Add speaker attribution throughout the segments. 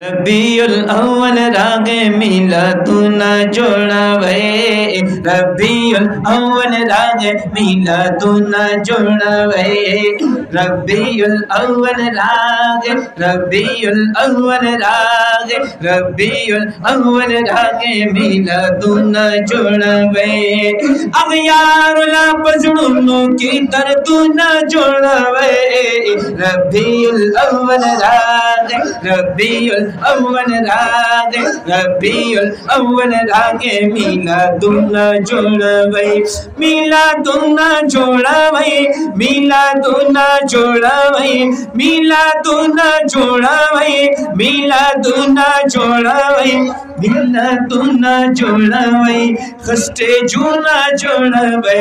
Speaker 1: रबीउल अव्वल रागे मिलादुना जोड़ावे, रबीउल अव्वल रागे मिलादुना जोड़ावे, रबीउल अव्वल रागे, रबीउल अव्वल रागे, रबीउल अव्वल रागे मिलादुना जोड़ावे। अब यारुला पजड़ुनो की दर्दुना जोड़ावे, रबीउल अव्वल रागे, रबीउल अव्वल रागे, रबीउल अव्वल रागे मिलादुना जोड़ावे, मिलादुना जोड़ावे, मिलादुना जोड़ावे, मिलादुना जोड़ावे, मिलादुना जोड़ावे, मिलादुना जोड़ावे, खस्ते जूना जोड़ावे,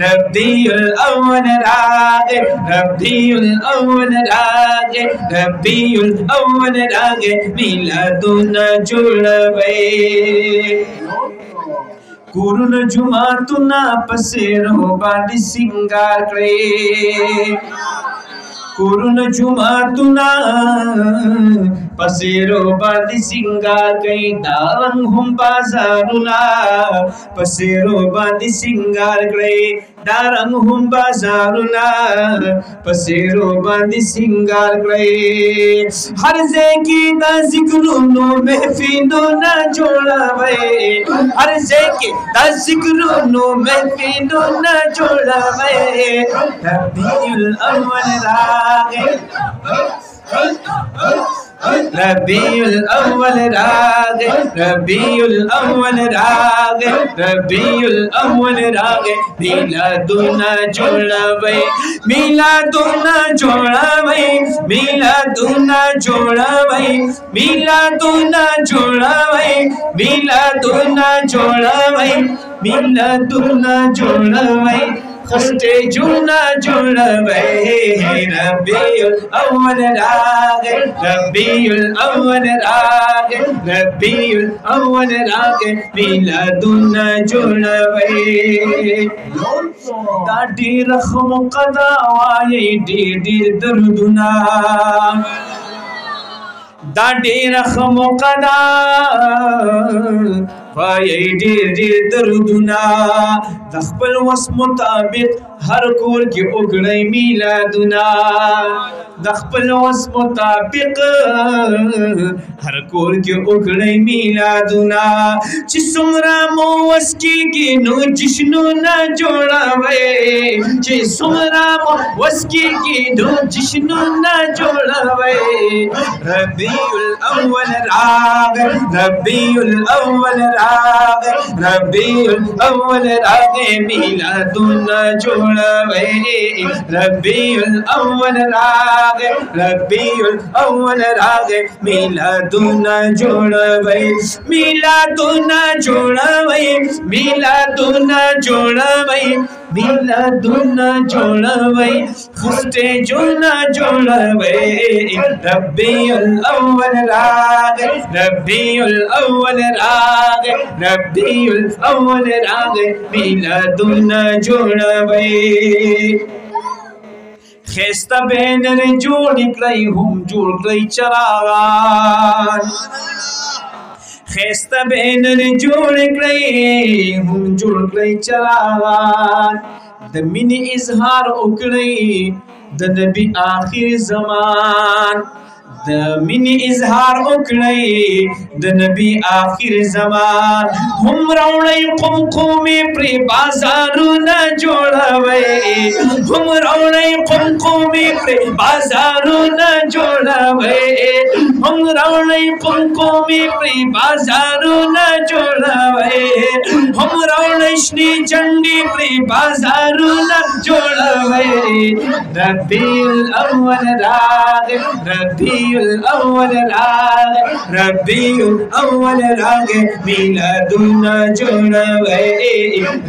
Speaker 1: रबीउल अव्वल रागे, रबीउल अव्वल रागे, रबीउल अव्वल रागे मिलादुना जोड़ावे। कुरुन जुमातुना पसेरो बादी सिंगार करे, कुरुन जुमातुना पसेरो बादी सिंगार कई दारंग हम बाजारुना, पसेरो बादी सिंगार कई दारंग हम बाजारुना, पसेरो बादी सिंगार कई हर ज़ेकी दा ज़िक्रुनो महफिलो ना जोड़ावे, हर ज़ेकी दा ज़िक्रुनो महफिलो ना जोड़ावे, रबीउल अव्वल रागे, रबीउल अव्वल रागे, रबीउल अव्वल रागे, रबीउल अव्वल रागे मिलादुना जोड़ावे, मिलादुना जोड़ावे, मिलादुना जोड़ावे, मिलादुना जोड़ावे, मिलादुना जोड़ावे, मिलादुना जोड़ावे, खस्ते जूना जोड़ावे, रबीउल अव्वल रागे, रबीउल अव्वल रागे, रबीउल अव्वल रागे मिलादुना जोड़ावे। दाढ़ी रख्म कदा वाये डी दर्दुना, दाढ़ी रख्म कदा वाये डी दर्दुना, दखबल वस मुताबिक हर कोर की उगड़े मिलादुना, दखबल वस मुताबिक हर कोर की उगड़े मिलादुना, चिसुमरा मोवस की नो जिष्णु ना जोड़ावे, चिसुमरा मोवस की नो जिष्णु ना जोड़ावे, रबीउल अव्वल रागे, रबीउल अव्वल रागे, रबीउल अव्वल रागे मिलादुना जोड़ावे, रबीउल अव्वल रागे, रबीउल अव्वल रागे मिलादुना जोड़ावे, मिलादुना जोड़ावे, मिलादुना जोड़ावे, मिलादुना जोड़ावे, खुस्ते जूना जोड़ावे, रबीउल अव्वल रागे, रबीउल अव्वल रागे, रबीउल अव्वल रागे मिलादुना जोड़ावे। खेस्ता बैनर जोड़ी कई हम जोड़ कई चरागान, खेस्ता बैनर जोड़ कई हम जोड़ कई चरागान, द मिनी इजहार उकड़ई द नबी आखिर ज़मान, द मिनी इजहार उकड़ई द नबी आखिर ज़मान, हम रौड़ई कुमकुमी प्रे बाजारू न जोड़ावे, हम रौड़ई कुमकुमी प्रे बाजारू न जोड़ावे, हम रौड़ई कुमकुमी प्रे बाजारू न जोड़ावे, हम रौड़ई श्री चंडी प्रे बाजारू न जोड़ावे, रबीउल अव्वल रागे, रबीउल अव्वल रागे, रबीउल अव्वल रागे मिलादुना जोड़ावे,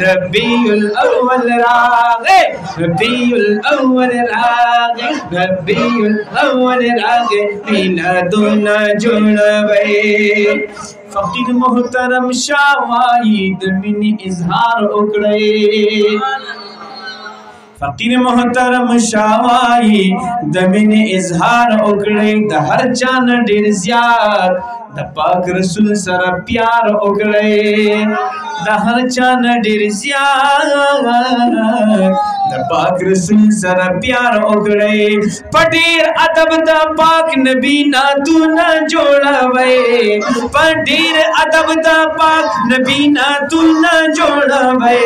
Speaker 1: रबीउल अव्वल रागे, रबीउल अव्वल रागे, रबीउल अव्वल रागे मिलादुना जोड़ावे। फकीर मोहतरम शाह वाईद मिनी इजहार उकड़े, फकीर मोहतरम शावाई दमिन इजहार ओकड़े द हर चान ढेर ज़्याद द पाक रसूल सर प्यार ओकड़े द हर चान ढेर ज़्याद द पाक रसूल सर प्यार ओकड़े पटीर अदब द पाक नबी ना तू ना जोड़ावे पटीर अदब द पाक नबी ना तू ना जोड़ावे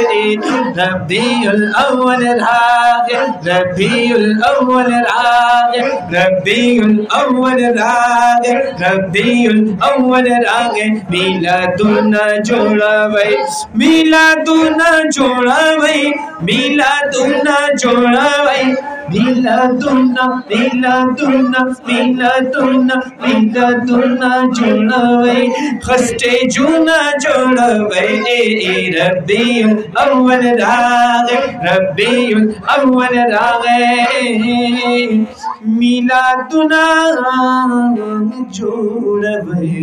Speaker 1: रबीउल अव्वल राग रबीउल अव्वल राग रबीउल अव्वल राग रबीउल अव्वल राग मिलादुन जोड़ावे मिलादुन जोड़ावे मिलादुन जोड़ावे मिलादुन मिलादुन मिलादुन मिलादुन जोड़ावे खस्ते जुना जोड़ावे रबीउल अव्वल राग रबीउल अव्वल राग मिलादुन जोड़ावे।